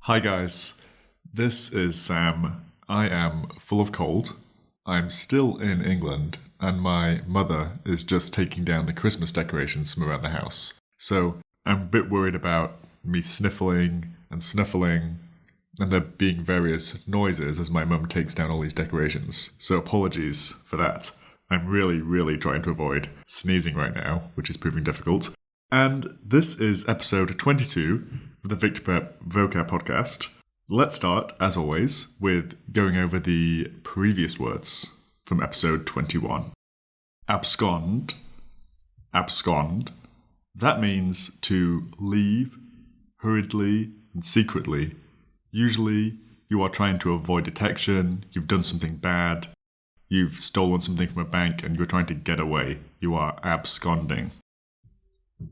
Hi guys, this is Sam. I am full of cold. I'm still in England and my mother is just taking down the Christmas decorations from around the house. So I'm a bit worried about me sniffling and snuffling and there being various noises as my mum takes down all these decorations. So apologies for that. I'm really trying to avoid sneezing right now, which is proving difficult. And this is episode 22 of the VictorPrep Vocab podcast. Let's start, as always, with going over the previous words from episode 21. Abscond. Abscond. That means to leave hurriedly and secretly. Usually, you are trying to avoid detection, you've done something bad, you've stolen something from a bank and you're trying to get away. You are absconding.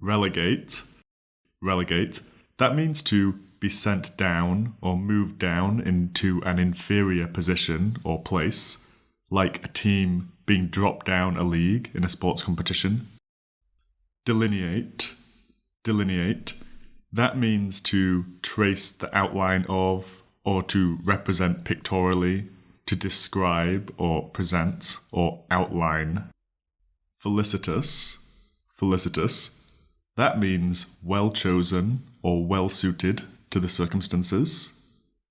Relegate. Relegate. That means to be sent down or moved down into an inferior position or place, like a team being dropped down a league in a sports competition. Delineate. Delineate. That means to trace the outline of or to represent pictorially, to describe or present or outline. Felicitous. Felicitous. That means well chosen or well suited to the circumstances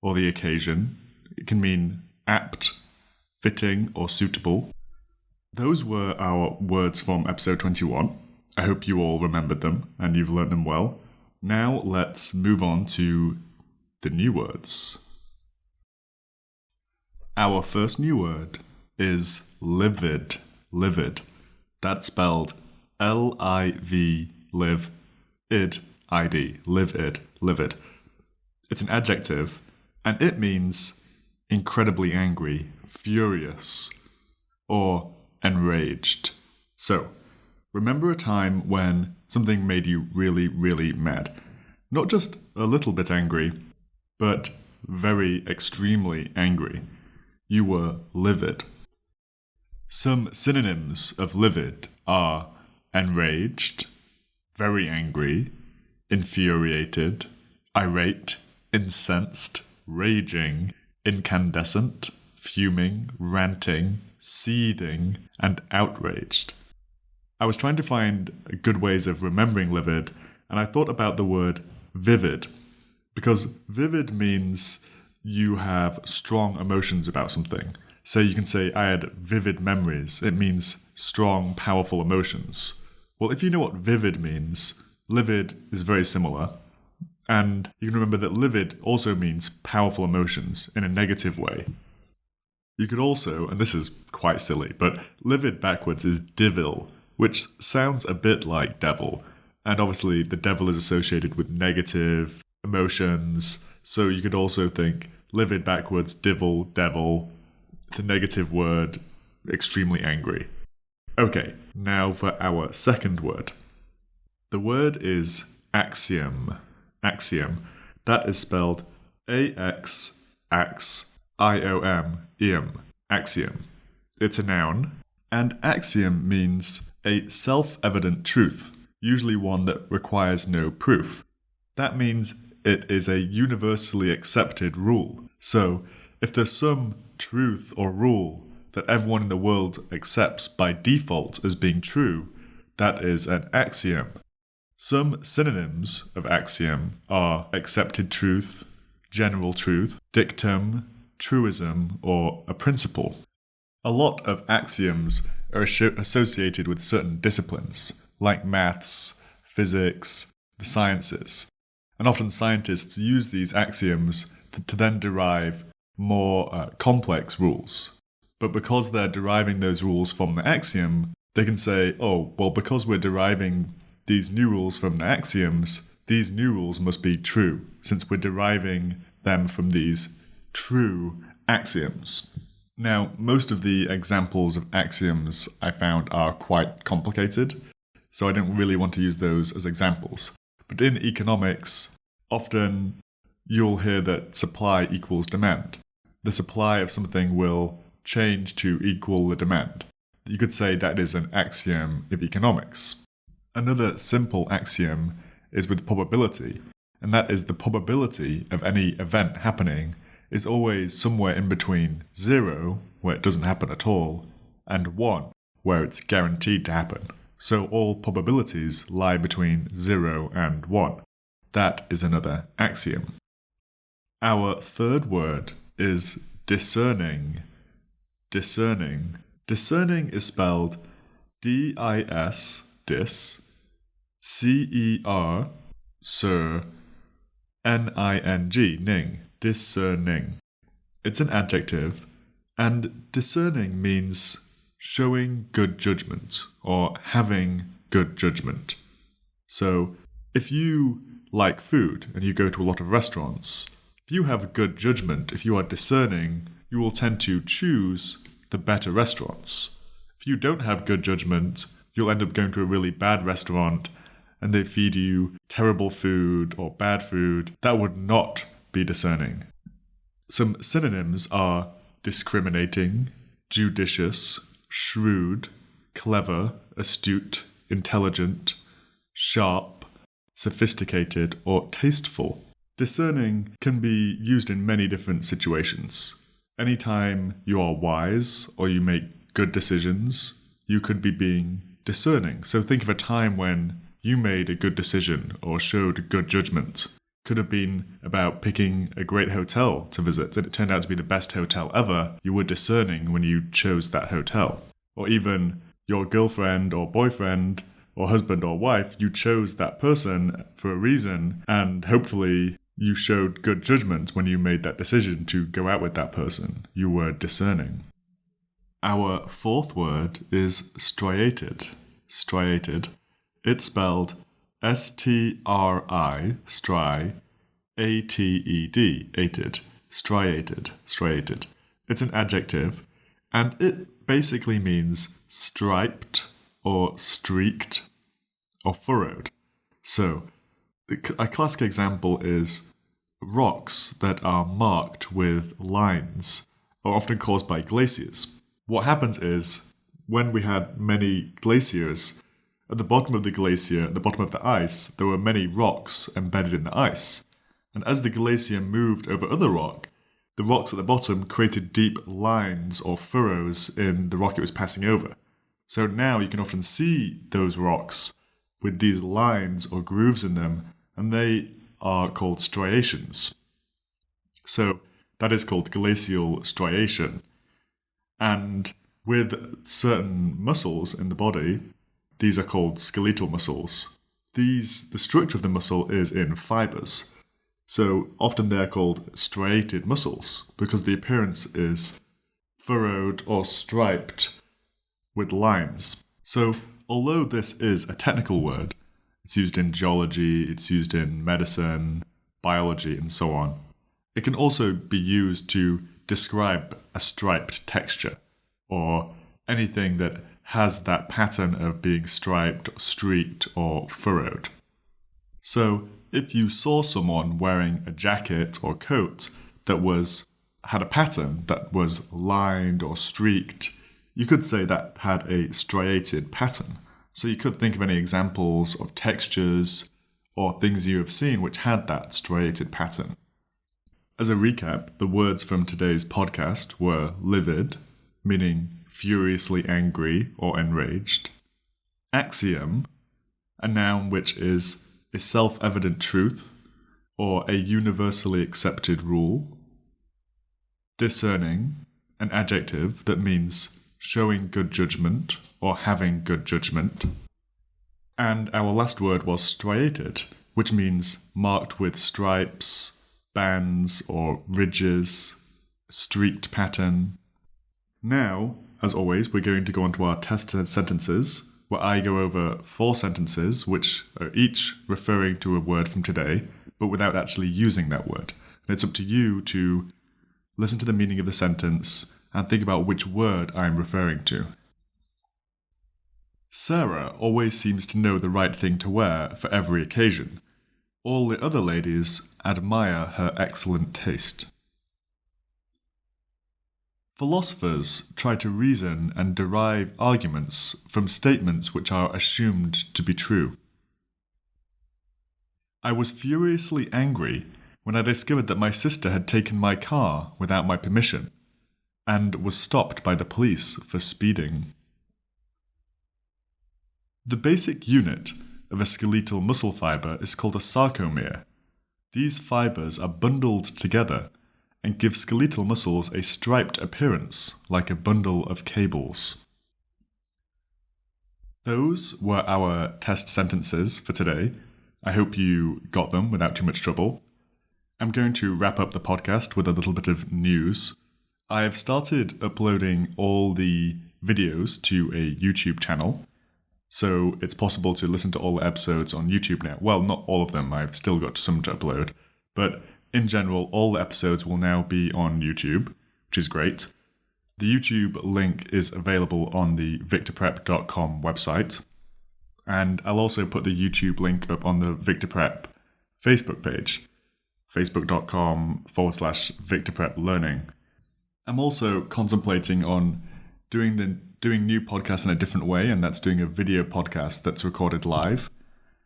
or the occasion. It can mean apt, fitting, or suitable. Those were our words from episode 21. I hope you all remembered them and you've learned them well. Now let's move on to the new words. Our first new word is livid. Livid. That's spelled L-I-V, live, id, I-D, livid, livid. It's an adjective, and it means incredibly angry, furious, or enraged. So, remember a time when something made you really mad. Not just a little bit angry, but very extremely angry. You were livid. Some synonyms of livid are enraged, very angry, infuriated, irate, incensed, raging, incandescent, fuming, ranting, seething, and outraged. I was trying to find good ways of remembering livid, and I thought about the word vivid, because vivid means you have strong emotions about something. So you can say, I had vivid memories. It means strong, powerful emotions. Well, if you know what vivid means, livid is very similar. And you can remember that livid also means powerful emotions in a negative way. You could also, and this is quite silly, but livid backwards is divil, which sounds a bit like devil. And obviously the devil is associated with negative emotions. So you could also think livid backwards, divil, devil. It's a negative word, extremely angry. Okay, now for our second word. The word is axiom. Axiom. That is spelled A-X-X-I-O-M, iom. Axiom. It's a noun, and axiom means a self-evident truth, usually one that requires no proof. That means it is a universally accepted rule. So, if there's some truth or rule that everyone in the world accepts by default as being true, that is an axiom. Some synonyms of axiom are accepted truth, general truth, dictum, truism, or a principle. A lot of axioms are associated with certain disciplines, like maths, physics, the sciences. And often scientists use these axioms to then derive more complex rules. But because they're deriving those rules from the axiom, they can say, oh, well, because we're deriving these new rules from the axioms, these new rules must be true, since we're deriving them from these true axioms. Now, most of the examples of axioms I found are quite complicated, so I didn't really want to use those as examples. But in economics, often you'll hear that supply equals demand. The supply of something will change to equal the demand. You could say that is an axiom of economics. Another simple axiom is with probability, and that is the probability of any event happening is always somewhere in between 0, where it doesn't happen at all, and 1, where it's guaranteed to happen. So all probabilities lie between 0 and 1. That is another axiom. Our third word is discerning. Discerning. Discerning is spelled D-I-S, dis, C-E-R, sir, N-I-N-G, ning, discerning. It's an adjective, and discerning means showing good judgment or having good judgment. So if you like food and you go to a lot of restaurants, if you have good judgment, if you are discerning, you will tend to choose the better restaurants. If you don't have good judgment, you'll end up going to a really bad restaurant and they feed you terrible food or bad food. That would not be discerning. Some synonyms are discriminating, judicious, shrewd, clever, astute, intelligent, sharp, sophisticated, or tasteful. Discerning can be used in many different situations. Anytime you are wise or you make good decisions, you could be being discerning. So think of a time when you made a good decision or showed good judgment. Could have been about picking a great hotel to visit, and it turned out to be the best hotel ever. You were discerning when you chose that hotel. Or even your girlfriend or boyfriend or husband or wife, you chose that person for a reason, and hopefully you showed good judgment when you made that decision to go out with that person. You were discerning. Our fourth word is striated. Striated. It's spelled S-T-R-I, stri, A-T-E-D, ated, striated, striated. It's an adjective, and it basically means striped or streaked or furrowed. So, a classic example is rocks that are marked with lines are often caused by glaciers. What happens is, when we had many glaciers, at the bottom of the glacier, at the bottom of the ice, there were many rocks embedded in the ice. And as the glacier moved over other rock, the rocks at the bottom created deep lines or furrows in the rock it was passing over. So now you can often see those rocks with these lines or grooves in them, and they are called striations. So that is called glacial striation. And with certain muscles in the body, these are called skeletal muscles. The structure of the muscle is in fibers. So often they're called striated muscles because the appearance is furrowed or striped with lines. So although this is a technical word, it's used in geology, it's used in medicine, biology, and so on. It can also be used to describe a striped texture or anything that has that pattern of being striped, streaked, or furrowed. So if you saw someone wearing a jacket or coat that had a pattern that was lined or streaked, you could say that had a striated pattern. So you could think of any examples of textures or things you have seen which had that striated pattern. As a recap, the words from today's podcast were livid, meaning furiously angry or enraged. Axiom, a noun which is a self-evident truth or a universally accepted rule. Discerning, an adjective that means showing good judgment or having good judgment. And our last word was striated, which means marked with stripes, bands or ridges, streaked pattern. Now, as always, we're going to go on to our test sentences, where I go over 4 sentences, which are each referring to a word from today, but without actually using that word. And it's up to you to listen to the meaning of the sentence and think about which word I'm referring to. Sarah always seems to know the right thing to wear for every occasion. All the other ladies admire her excellent taste. Philosophers try to reason and derive arguments from statements which are assumed to be true. I was furiously angry when I discovered that my sister had taken my car without my permission and was stopped by the police for speeding. The basic unit of a skeletal muscle fiber is called a sarcomere. These fibers are bundled together and give skeletal muscles a striped appearance, like a bundle of cables. Those were our test sentences for today. I hope you got them without too much trouble. I'm going to wrap up the podcast with a little bit of news. I have started uploading all the videos to a YouTube channel, so it's possible to listen to all the episodes on YouTube now. Well, not all of them, I've still got some to upload, but in general, all the episodes will now be on YouTube, which is great. The YouTube link is available on the VictorPrep.com website, and I'll also put the YouTube link up on the VictorPrep Facebook page, facebook.com/VictorPrep Learning. I'm also contemplating on doing new podcasts in a different way, and that's doing a video podcast that's recorded live.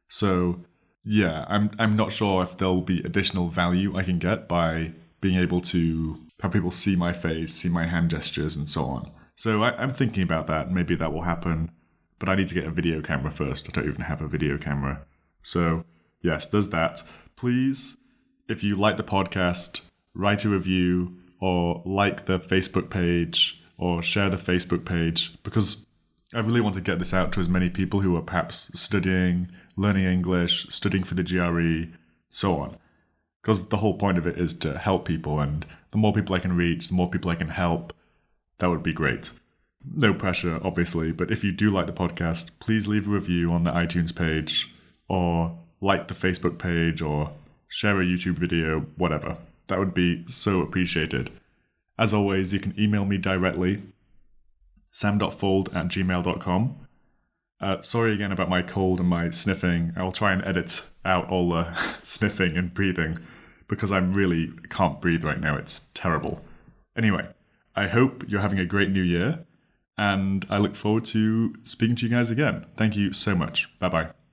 So yeah, I'm not sure if there'll be additional value I can get by being able to have people see my face, see my hand gestures, and so on. So I'm thinking about that. Maybe that will happen, but I need to get a video camera first. I don't even have a video camera. So yes, there's that. Please, if you like the podcast, write a review or like the Facebook page or share the Facebook page, because I really want to get this out to as many people who are perhaps studying, learning English, studying for the GRE, so on. Because the whole point of it is to help people, and the more people I can reach, the more people I can help, that would be great. No pressure, obviously, but if you do like the podcast, please leave a review on the iTunes page, or like the Facebook page, or share a YouTube video, whatever. That would be so appreciated. As always, you can email me directly, sam.fold@gmail.com. Sorry again about my cold and my sniffing. I'll try and edit out all the sniffing and breathing, because I really can't breathe right now. It's terrible. Anyway, I hope you're having a great new year, and I look forward to speaking to you guys again. Thank you so much. Bye-bye.